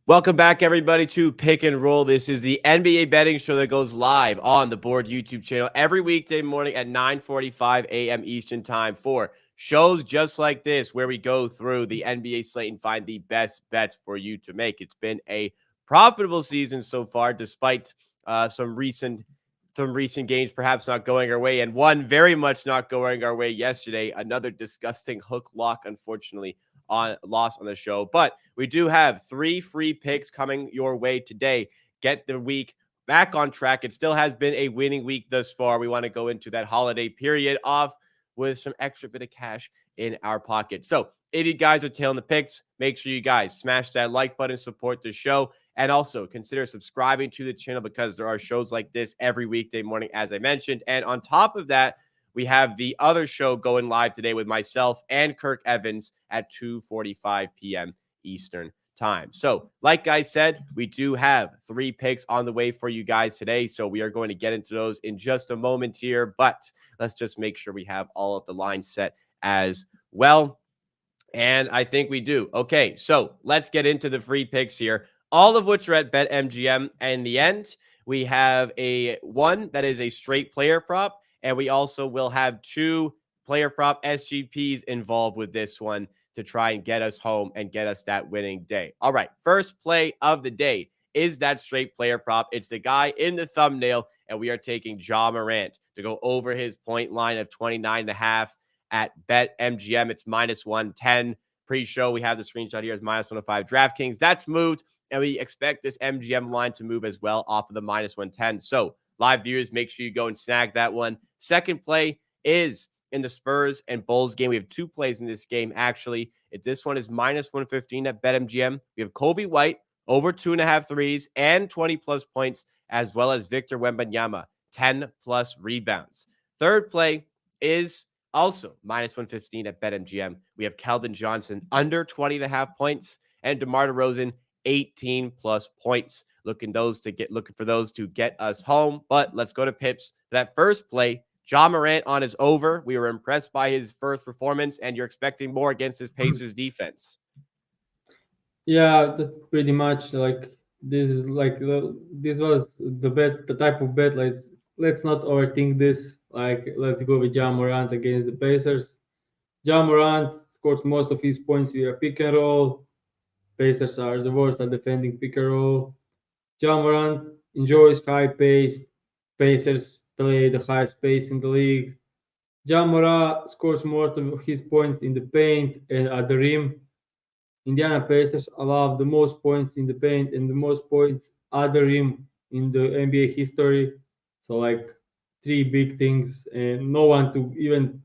Welcome back, everybody, to Pick and Roll. This is the NBA betting show that goes live on the Board YouTube channel every weekday morning at 9:45 a.m. Eastern Time for shows just like this, where we go through the NBA slate and find the best bets for you to make. It's been a profitable season so far, despite some recent games perhaps not going our way, and one very much not going our way yesterday. Another disgusting hook lock, unfortunately, on loss on the show. But we do have 3 free picks coming your way today. Get the week back on track. It still has been a winning week thus far. We want to go into that holiday period off with some extra bit of cash in our pocket. So if you guys are tailing the picks, make sure you guys smash that like button, support the show, and also consider subscribing to the channel because there are shows like this every weekday morning, as I mentioned. And on top of that, we have the other show going live today with myself and Kirk Evans at 2:45 p.m. Eastern Time. So, like I said, we do have 3 picks on the way for you guys today. So, we are going to get into those in just a moment here, but let's just make sure we have all of the lines set as well. And I think we do. Okay, so let's get into the free picks here, all of which are at BetMGM. And in the end, we have one that is a straight player prop, and we also will have 2 player prop SGPs involved with this one to try and get us home and get us that winning day. All right, first play of the day is that straight player prop. It's the guy in the thumbnail, and we are taking Ja Morant to go over his point line of 29.5 at BetMGM. It's minus 110. Pre-show, we have the screenshot here as minus 105. DraftKings, that's moved, and we expect this MGM line to move as well off of the minus 110. So, live viewers, make sure you go and snag that one. Second play is in the Spurs and Bulls game. We have 2 plays in this game, actually. This one is minus 115 at BetMGM. We have Kobe White over 2.5 threes and 20-plus points, as well as Victor Wembanyama, 10-plus rebounds. Third play is also minus 115 at BetMGM. We have Keldon Johnson under 20.5 points and DeMar DeRozan 18-plus points. Looking for those to get us home. But let's go to Pips. That first play, Ja Morant on his over. We were impressed by his first performance, and you're expecting more against his Pacers defense. Yeah, that pretty much like this is like this was the type of bet. Like let's not overthink this. Like let's go with Ja Morant against the Pacers. Ja Morant scores most of his points via pick and roll. Pacers are the worst at defending pick and roll. Ja Morant enjoys high pace. Pacers play the highest pace in the league. Ja Morant scores most of his points in the paint and at the rim. Indiana Pacers allow the most points in the paint and the most points at the rim in the NBA history. So like 3 big things, and no one to even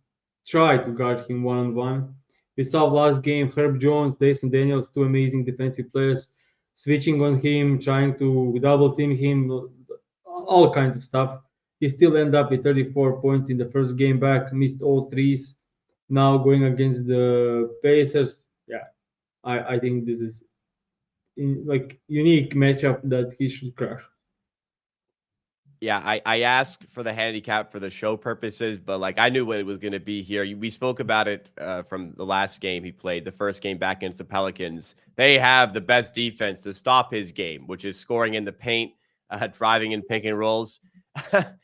try to guard him one on one. We saw last game Herb Jones, Jason Daniels, 2 amazing defensive players, switching on him, trying to double team him, all kinds of stuff. He still ended up with 34 points in the first game back, missed all threes. Now going against the Pacers, yeah, I think this is like unique matchup that he should crush. Yeah, I asked for the handicap for the show purposes, but like I knew what it was going to be here. We spoke about it from the last game he played, the first game back against the Pelicans. They have the best defense to stop his game, which is scoring in the paint, driving and pick and rolls.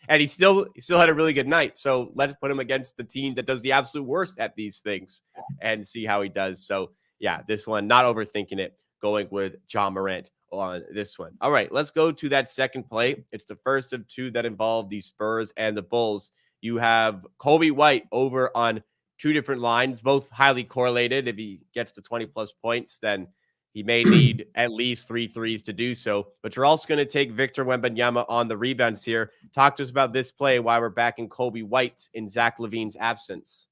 And he still had a really good night. So let's put him against the team that does the absolute worst at these things and see how he does. So yeah, this one, not overthinking it, going with Ja Morant on this one. All right, let's go to that second play. It's the first of 2 that involve the Spurs and the Bulls. You have Kobe White over on 2 different lines, both highly correlated. If he gets to 20-plus points, then he may need at least 3 threes to do so. But you're also going to take Victor Wembanyama on the rebounds here. Talk to us about this play while we're backing Kobe White in Zach LaVine's absence.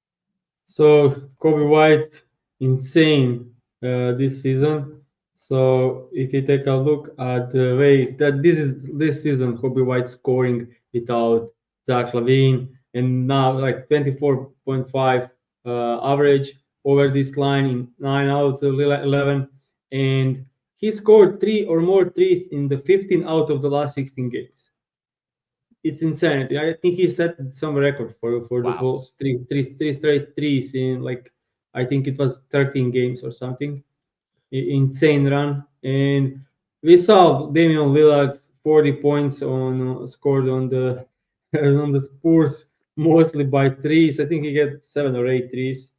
So Kobe White, insane this season. So if you take a look at the way that this season, Kobe White scoring without Zach LaVine, and now like 24.5 average over this line in 9 out of 11, and he scored 3 or more threes in the 15 out of the last 16 games. It's insanity. I think he set some record for the Wow. Bulls. Three straight threes in like I think it was 13 games or something. Insane run. And we saw Damian Lillard 40 points on scored on the on the Spurs mostly by threes. I think he got 7 or 8 threes.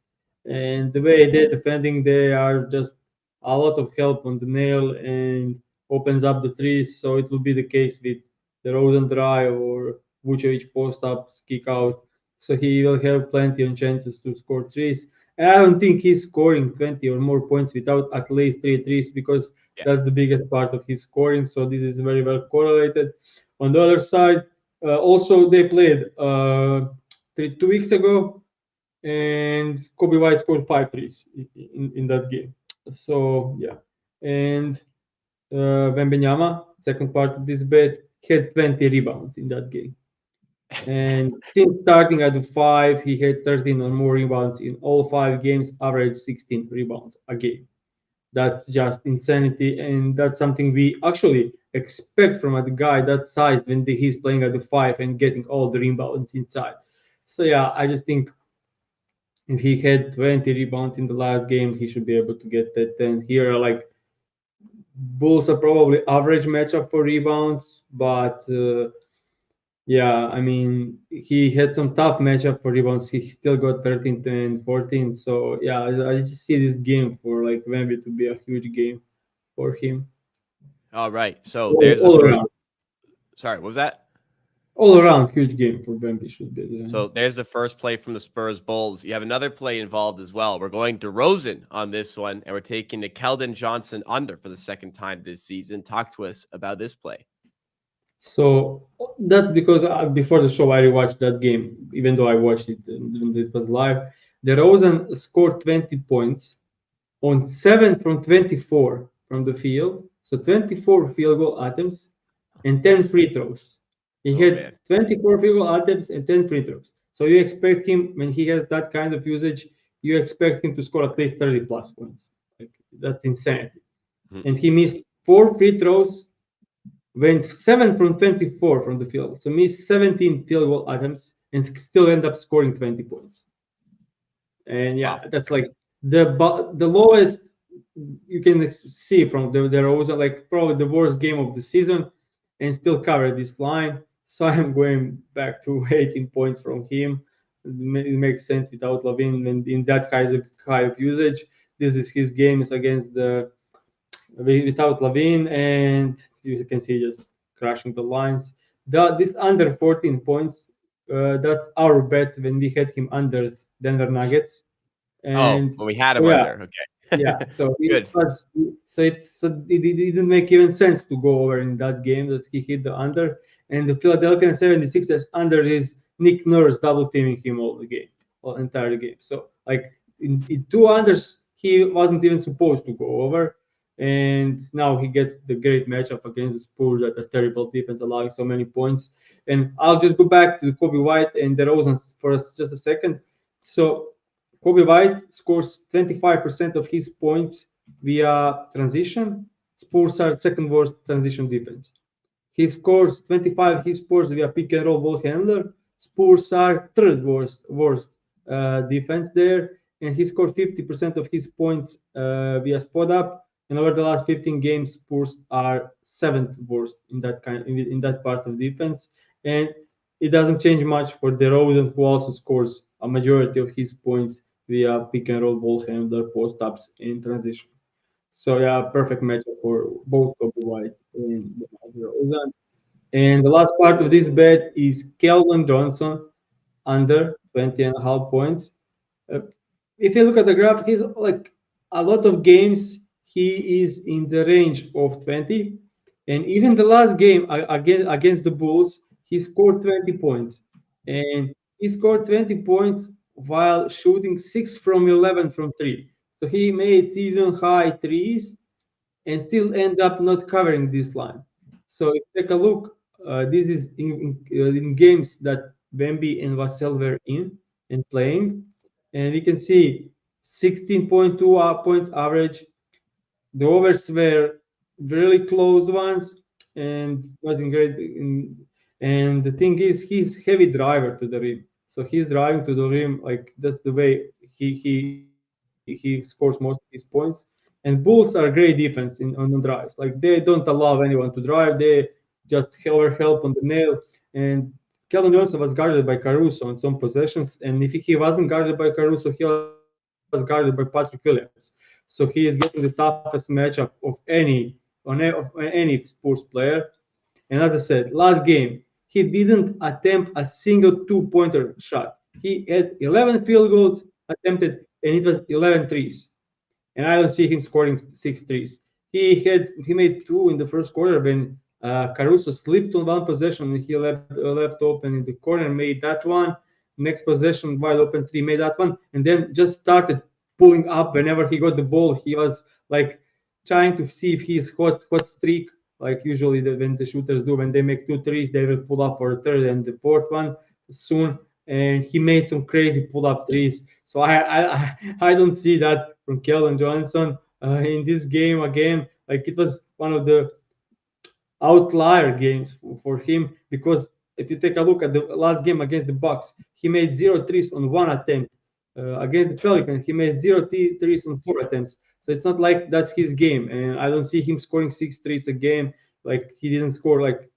And the way they're defending, they are just a lot of help on the nail and opens up the threes. So it will be the case with the Rosen drive or Vucevic post ups, kick out. So he will have plenty of chances to score threes. And I don't think he's scoring 20 or more points without at least three threes because Yeah. that's the biggest part of his scoring. So this is very well correlated. On the other side, also they played 2 weeks ago, and Kobe White scored 5 threes in that game. So yeah, and Wembanyama, second part of this bet, had 20 rebounds in that game. And since starting at the five, he had 13 or more rebounds in all 5 games, average 16 rebounds a game. That's just insanity, and that's something we actually expect from a guy that size when he's playing at the five and getting all the rebounds inside. So yeah, I just think if he had 20 rebounds in the last game, he should be able to get that. And here, like Bulls are probably average matchup for rebounds, but yeah, I mean he had some tough matchup for rebounds. He still got 13 and 14. So yeah, I just see this game for like Wemby to be a huge game for him. All right. So all, there's the all first. around, Sorry, what was that? all around huge game for Bambi should be the So there's the first play from the Spurs Bulls. You have another play involved as well. We're going DeRozan on this one, and we're taking the Keldon Johnson under for the second time this season. Talk to us about this play. so that's because before the show I rewatched that game, even though I watched it when it was live. The Rosen scored 20 points on 7 from 24 from the field, so 24 field goal attempts and 10 free throws. He Oh had man. 24 field goal attempts and 10 free throws. So you expect him when he has that kind of usage, you expect him to score at least 30 plus points. Like, that's insanity. Mhm. And he missed 4 free throws, went 7 from 24 from the field, so missed 17 field goal attempts and still end up scoring 20 points. And Wow. yeah, that's like the lowest you can see from there was like probably the worst game of the season, and still cover this line. So I'm going back to 18 points from him. It makes sense without Lavin and in that high of usage. This is his game is against the without Lavin, and you can see just crashing the lines. This under 14 points, that's our bet when we had him under Denver Nuggets. Oh, And well, we had so him yeah, under. yeah. Okay. So it Good. was it didn't make even sense to go over in that game that he hit the under, and the Philadelphia 76ers under his Nick Nurse double teaming him all the game, all entire game. So like in 2 unders he wasn't even supposed to go over, and now he gets the great matchup against the Spurs that are terrible defense, allowing so many points. And I'll just go back to Kobe White and DeRozan for just a second. So Kobe White scores 25% of his points via transition. Spurs are second worst transition defense. He scores 25 his scores via pick and roll ball handler. Spurs are third worst defense there, and he scored 50% of his points via spot up. And over the last 15 games, Spurs are seventh worst in that part of defense. And it doesn't change much for DeRozan, who also scores a majority of his points via pick and roll ball handler, post ups, and transition. So yeah, perfect matchup for both Kobe White and DeRozan. And the last part of this bet is Keldon Johnson under 20 and a half points. Uh, if you look at the graph, he's like a lot of games, he is in the range of 20. And even the last game again against the Bulls, he scored 20 points. And he scored 20 points while shooting 6 from 11 from 3. So he made season high threes and still end up not covering this line. So if you take a look, this is in games that Bambi and Vassell were in and playing, and we can see 16.2 points average. The overs were really closed ones and wasn't great. And the thing is, he's heavy driver to the rim. So he's driving to the rim like that's the way he scores most of his points. And And Bulls are great defense on the drives. Like they don't allow anyone to drive. They just help on the nail. And Keldon Johnson was guarded by Caruso on some possessions. And if he wasn't guarded by Caruso, he was guarded by Patrick Williams. So he is getting the toughest matchup of any Spurs player. And as I said, last game, he didn't attempt a single two-pointer shot. He had 11 field goals attempted, and it was 11 threes. And I don't see him scoring six threes. He made two in the first quarter when Caruso slipped on one possession and he left open in the corner, made that one. Next possession, wide open three, made that one, and then just started pulling up whenever he got the ball. He was like trying to see if he's hot streak, like usually when the shooters do when they make two threes, they will pull up for a third and the fourth one soon. And he made some crazy pull up threes. So I don't see that from Keldon Johnson in this game again. Like it was one of the outlier games for him because if you take a look at the last game against the Bucks, he made zero threes on one attempt. Against the Pelicans, he made zero threes on four attempts. So it's not like that's his game, and I don't see him scoring six threes a game. Like he didn't score like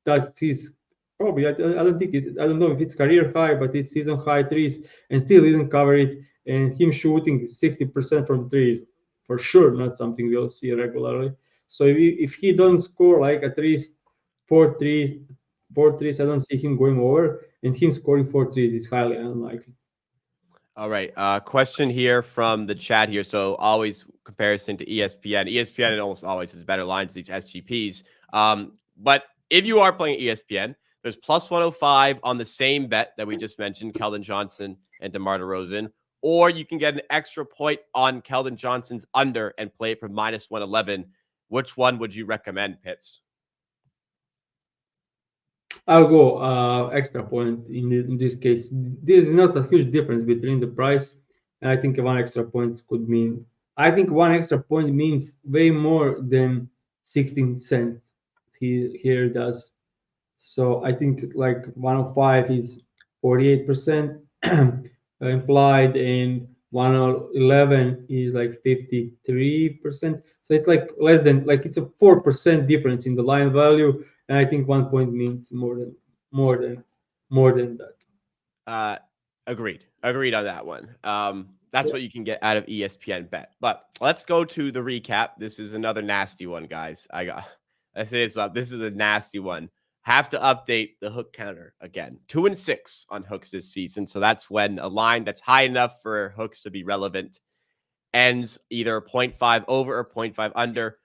that's his probably. I don't think it's. I don't know if it's career high, but it's season high threes, and still didn't cover it. And him shooting 60% from threes for sure not something we'll see regularly. So if he don't score like at least four threes, four threes, I don't see him going over, and him scoring four threes is highly unlikely. All right. Question here from the chat here. So always comparison to ESPN. ESPN almost always has better lines these SGPs. But if you are playing ESPN, there's plus 105 on the same bet that we just mentioned, Keldon Johnson and DeMar DeRozan. Or you can get an extra point on Keldon Johnson's under and play it for minus 111. Which one would you recommend, Pips? I'll go extra point in this case. This is not a huge difference between the price, and I think one extra point could mean. I think one extra point means way more than 16 cents. Here does. So I think it's like 105 is 48% implied, and 111 is like 53%. So it's like less than like it's a 4% difference in the line value, and I think 1 point means more than more than that. Agreed on that one. That's what you can get out of ESPN Bet. But let's go to the recap. This is another nasty one, guys. I say it's up. This is a nasty one. Have to update the hook counter again. 2-6 on hooks this season. So that's when a line that's high enough for hooks to be relevant ends either 0.5 over or 0.5 under.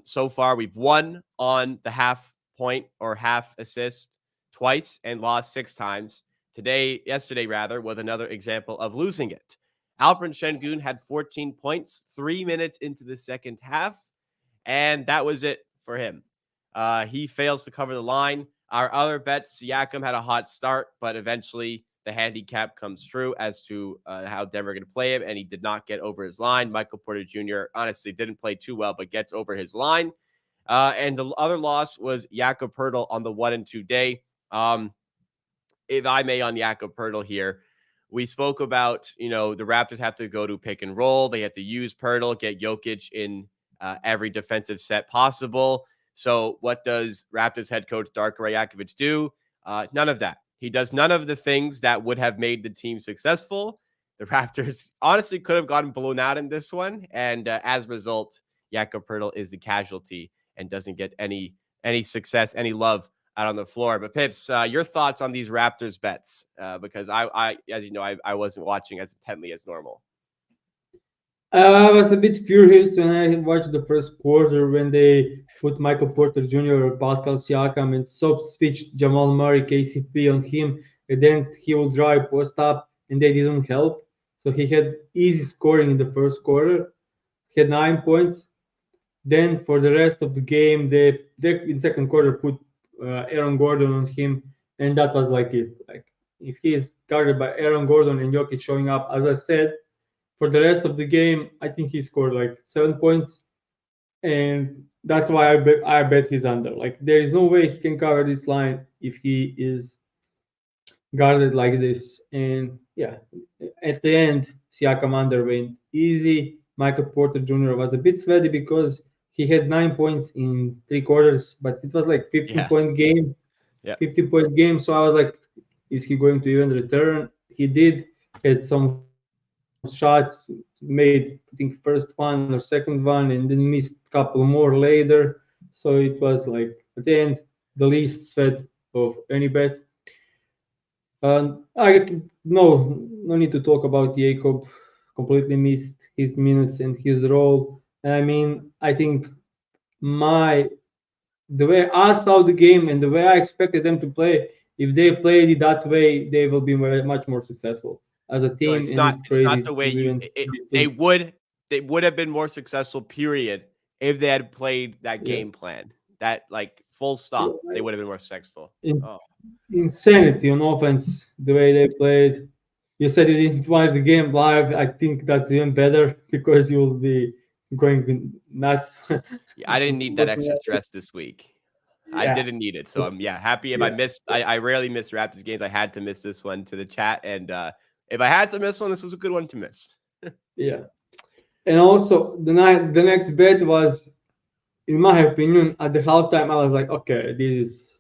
So far, we've won on the half point or half assist twice and lost 6 times. Yesterday, was another example of losing it. Alperen Şengün had 14 points 3 minutes into the second half, and that was it for him. He fails to cover the line. Our other bets, Siakam had a hot start, but eventually the handicap comes true as to how Denver are going to play him, and he did not get over his line. Michael Porter Jr. honestly didn't play too well, but gets over his line. And the other loss was Jakob Poeltl on the 1 and 2 day. If I may, on Jakob Poeltl here, we spoke about, the Raptors have to go to pick and roll. They have to use Poeltl, get Jokic in every defensive set possible. So what does Raptors head coach Darko Rajakovic do? None of that. He does none of the things that would have made the team successful. The Raptors honestly could have gotten blown out in this one. And as a result, Jakob Poeltl is the casualty and doesn't get any success, any love out on the floor. But Pips, your thoughts on these Raptors bets? Because I as you know, I wasn't watching as intently as normal. I was a bit furious when I watched the first quarter when they put Michael Porter Jr. or Pascal Siakam and switched Jamal Murray, KCP on him, and then he will drive post up, and they didn't help. So he had easy scoring in the first quarter. He had 9 points. Then for the rest of the game, they in second quarter put Aaron Gordon on him, and that was like it. Like if he is guarded by Aaron Gordon and Jokic showing up, as I said, for the rest of the game, I think he scored like 7 points, and that's why I bet he's under. Like there is no way he can cover this line if he is guarded like this. And yeah, at the end, Siakam under went easy. Michael Porter Jr. was a bit sweaty because he had 9 points in 3 quarters, but it was like 15 Yeah. point game, Yeah. 15-point game. So I was like, is he going to even return? He did, had some shots, made I think first one or second one, and then missed a couple more later. So it was like at the end the least sweat of any bet. No need to talk about Jacob. Completely missed his minutes and his role. And I mean, I think my the way I saw the game and the way I expected them to play, if they played it that way, they will be very, much more successful as a No, team. And it's it's not crazy the way to you even they would have been more successful, period, if they had played that yeah, game plan. That like full yeah, stop. They would have been more successful. in, Oh. insanity on offense. The way they played. You said you didn't watch the game live. I think that's even better because you'll be going nuts. Yeah, I didn't need that Looking extra at it. stress this week. I Yeah, didn't need it. So I'm happy if I yeah, missed I rarely miss Raptors games. I had to miss this one to the chat. And if I had to miss one, this was a good one to miss. yeah. And also the next bet was, in my opinion, at the halftime. I was like, okay, this is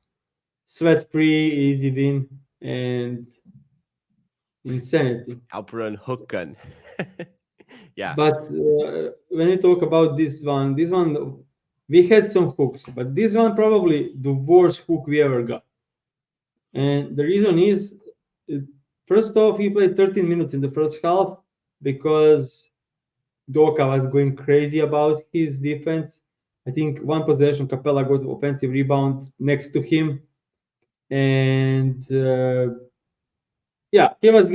sweat free, easy win, and insanity. Alperin hook gun. Yeah. But when you talk about this one, we had some hooks, but this one probably the worst hook we ever got. And the reason is, uh, first off, he played 13 minutes in the first half because Doka was going crazy about his defense. I think one possession, Capella got offensive rebound next to him, and yeah, he got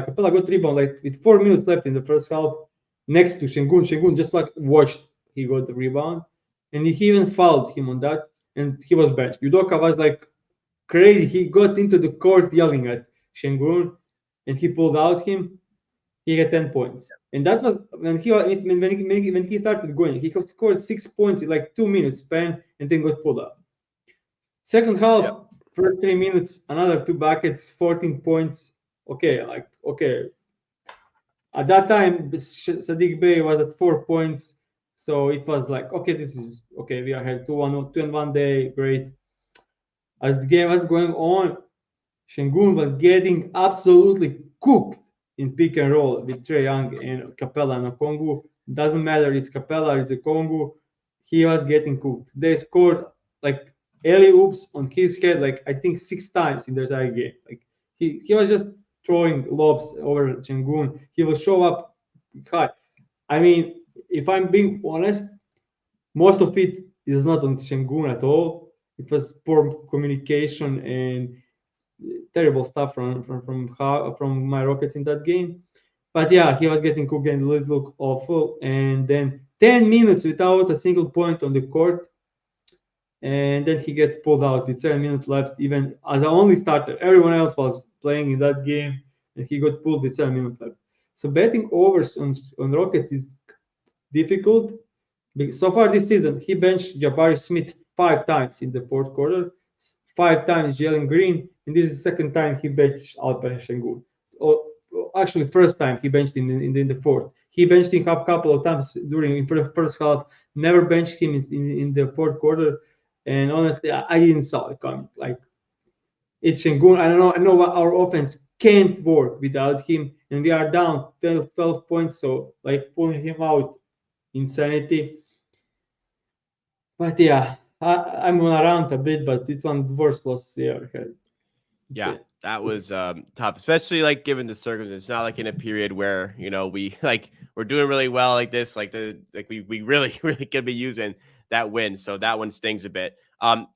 Capella got rebound like with 4 minutes left in the first half next to Shengun. Shengun just like watched he got the rebound, and he even fouled him on that, and he was benched. Udoka was like crazy. He got into the court yelling at Shengun, and he pulled out him. He had 10 points, and that was when he started going. He scored 6 points in like 2 minutes span, and then got pulled out. Second Yep. half, first 3 minutes, another two buckets, 14 points. Okay, like okay. At that time, Sadiq Bey was at 4 points, so it was like okay, this is okay. We are had 2-1 day, great. As the game was going on, Shengun was getting absolutely cooked in pick and roll with Trey Young and Capella and Okongu. Doesn't matter, it's Capella, it's Okongu. He was getting cooked. They scored like alley oops on his head, like I think 6 times in the entire game. Like he was just throwing lobs over Shengun. He will show up high. I mean, if I'm being honest, most of it is not on Shengun at all. It was poor communication and terrible stuff from my Rockets in that game. But yeah, he was getting cooked and it looked awful. And then 10 minutes without a single point on the court, and then he gets pulled out with 7 minutes left. Even as the only starter, everyone else was playing in that game, and he got pulled with 7 minutes left. So betting overs on Rockets is difficult. So far this season, he benched Jabari Smith 5 times in the fourth quarter, 5 times Jalen Green, and this is the second time he benched Alperen Şengün. Or actually, first time he benched in the fourth. He benched him a couple of times during in the first half. Never benched him in the fourth quarter. And honestly, I didn't saw it coming. Like it's Şengün. I don't know. I know what our offense can't work without him, and we are down 12 points. So like pulling him out, insanity. But yeah, I'm gonna rant a bit, but it's one of the worst losses we ever had. It's Yeah, it. that was tough, especially like given the circumstances. It's not like in a period where we like we're doing really well like this, like we really really could be using that win. So that one stings a bit.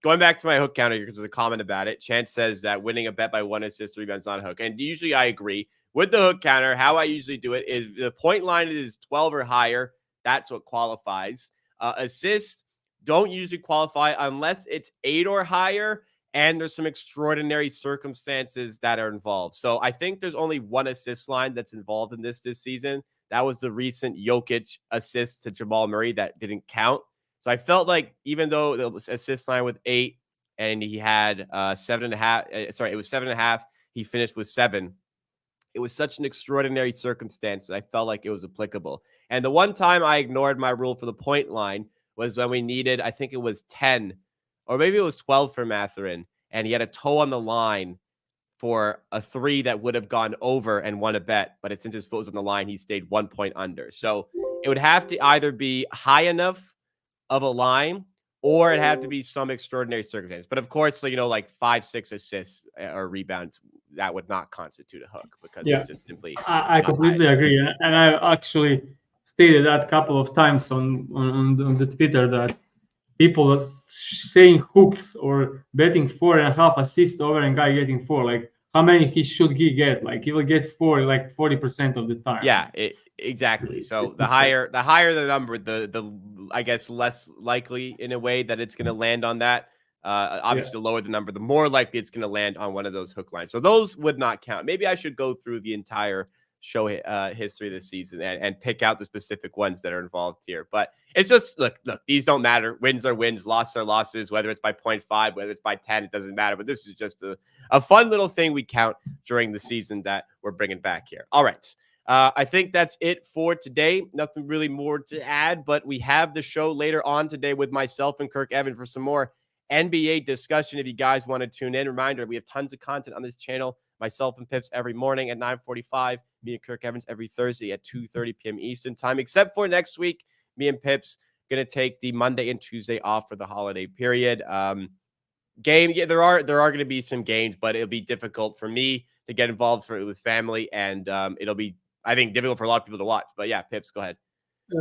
Going back to my hook counter because there's a comment about it. Chance says that winning a bet by one assist or rebound is not a hook, and usually I agree with the hook counter. How I usually do it is the point line is 12 or higher. That's what qualifies. Assists don't usually qualify unless it's 8 or higher and there's some extraordinary circumstances that are involved. So I think there's only one assist line that's involved in this season. That was the recent Jokic assist to Jamal Murray that didn't count. So I felt like even though the assist line with 8 and he had 7.5, sorry, it was 7.5. He finished with 7. it was such an extraordinary circumstance that I felt like it was applicable. And the one time I ignored my rule for the point line was when we needed, I think it was 10 or maybe it was 12 for Matherin, and he had a toe on the line for a three that would have gone over and won a bet. But since his foot was on the line, he stayed 1 point under. So it would have to either be high enough of a line or it had to be some extraordinary circumstance. But of course, so, like 5-6 assists or rebounds, that would not constitute a hook because Yeah, it's just simply I not high completely enough. agree, and I actually stated that a couple of times on the Twitter that people are saying hooks or betting 4.5 assists over a guy getting four. Like, how many should he get? Like, he will get four like 40% of the time. Yeah, exactly. So the higher the number, the I guess less likely in a way that it's going to land on that. Obviously, the lower the number, the more likely it's going to land on one of those hook lines. So those would not count. Maybe I should go through the entire show history this season and pick out the specific ones that are involved here. But it's just look, these don't matter. Wins are wins, losses are losses. Whether it's by 0.5, whether it's by 10, it doesn't matter. But this is just a fun little thing we count during the season that we're bringing back here. All right. I think that's it for today. Nothing really more to add, but we have the show later on today with myself and Kirk Evans for some more NBA discussion. If you guys want to tune in, reminder, we have tons of content on this channel. Myself and Pips every morning at 9:45. Me and Kirk Evans every Thursday at 2:30 p.m. Eastern time, except for next week. Me and Pips going to take the Monday and Tuesday off for the holiday period. There are going to be some games, but it'll be difficult for me to get involved with family, and it'll be, I think, difficult for a lot of people to watch. But yeah, Pips, go ahead.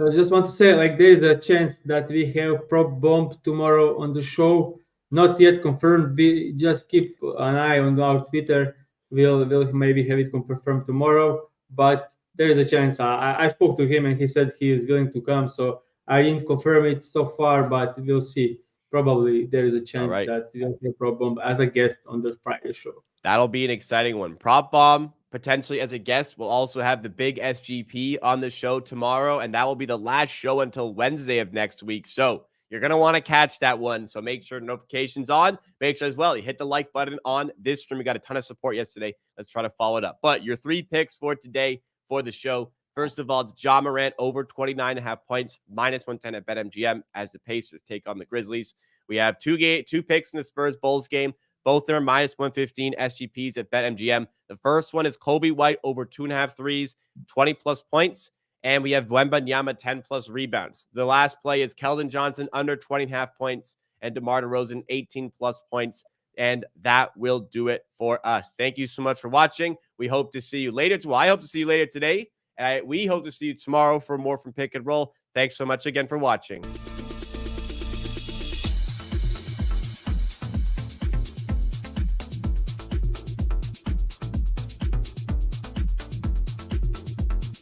I just want to say, like, there is a chance that we have prop bomb tomorrow on the show. Not yet confirmed. We just keep an eye on our Twitter. We'll maybe have it confirmed tomorrow. But there is a chance. I spoke to him and he said he is willing to come. So I didn't confirm it so far, but we'll see. Probably there is a chance that we'll have prop bomb as a guest on the Friday show. That'll be an exciting one. Prop Bomb, potentially as a guest. We'll also have the big SGP on the show tomorrow, and that will be the last show until Wednesday of next week. So you're going to want to catch that one. So make sure notifications on. Make sure as well you hit the like button on this stream. We got a ton of support yesterday. Let's try to follow it up. But your 3 picks for today for the show. First of all, it's Ja Morant over 29.5 points, -110 at BetMGM as the Pacers take on the Grizzlies. We have two picks in the Spurs-Bulls game. Both are -115 SGPs at BetMGM. The first one is Kobe White over 2.5 threes, 20-plus points. And we have Wembanyama 10-plus rebounds. The last play is Keldon Johnson under 20.5 points and DeMar DeRozan 18-plus points. And that will do it for us. Thank you so much for watching. We hope to see you later. I hope to see you later today. We hope to see you tomorrow for more from Pick and Roll. Thanks so much again for watching.